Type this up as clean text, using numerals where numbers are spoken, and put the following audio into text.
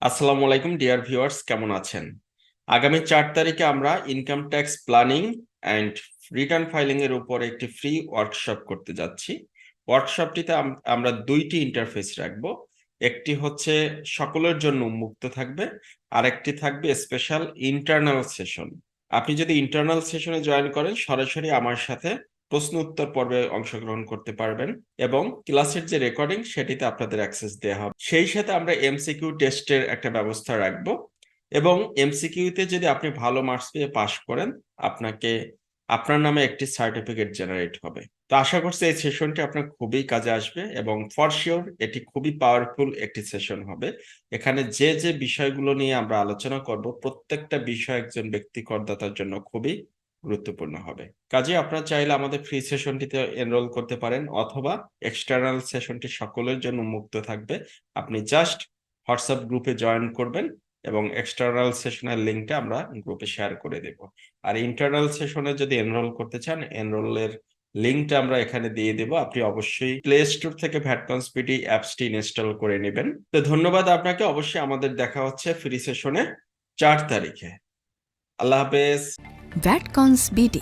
আসসালামু আলাইকুম dear viewers, কেমন আছেন? আগামী 4 তারিখে আমরা income tax planning and return filing এর উপর একটি ফ্রি ওয়ার্কশপ করতে যাচ্ছি। ওয়ার্কশপটিতে আমরা দুইটি ইন্টারফেস রাখবো। একটি হচ্ছে সকলের জন্য উন্মুক্ত থাকবে, আরেকটি থাকবে স্পেশাল ইন্টারনাল সেশন। আপনি যদি ইন্টারনাল সেশনে জয়েন করেন, সরাসরি আমার সাথে প্রশ্ন উত্তর পর্বে অংশগ্রহণ করতে পারবেন এবং ক্লাসের যে রেকর্ডিং সেটিতে আপনাদের অ্যাক্সেস দেওয়া হবে। সেই সাথে আমরা এমসিকিউ টেস্টের একটা ব্যবস্থা রাখবো এবং এমসিকিউতে যদি আপনি ভালো মার্কস পেয়ে পাশ করেন, আপনার নামে একটি সার্টিফিকেট জেনারেট হবে। তো আশা করছি এই সেশনটি আপনার খুবই কাজে আসবে এবং ফর শিওর এটি খুবই পাওয়ারফুল একটি সেশন হবে। এখানে যে যে বিষয়গুলো নিয়ে আমরা আলোচনা করব, প্রত্যেকটা বিষয় একজন ব্যক্তি করদাতার জন্য খুবই গুরুত্বপূর্ণ হবে। কাজে আপনারা চাইলে আমাদের ফ্রি সেশনটিতে এনরোল করতে পারেন, অথবা এক্সটার্নাল সেশনটি সকলের জন্য মুক্ত থাকবে। আপনি জাস্ট হোয়াটসঅ্যাপ গ্রুপে জয়েন করবেন এবং এক্সটার্নাল সেশনের লিঙ্কটা আমরা গ্রুপে শেয়ার করে দেব। আর ইন্টারনাল সেশনে যদি এনরোল করতে চান, এনরোলের লিঙ্কটা আমরা এখানে দিয়ে দেব। আপনি অবশ্যই প্লে স্টোর থেকে ভ্যাটকনস বিডি অ্যাপসটি ইনস্টল করে নেবেন। তো ধন্যবাদ আপনাকে। অবশ্যই আমাদের দেখা হচ্ছে ফ্রি সেশনে 4 তারিখে। আল্লাহ হাফেজ। VATCONS BD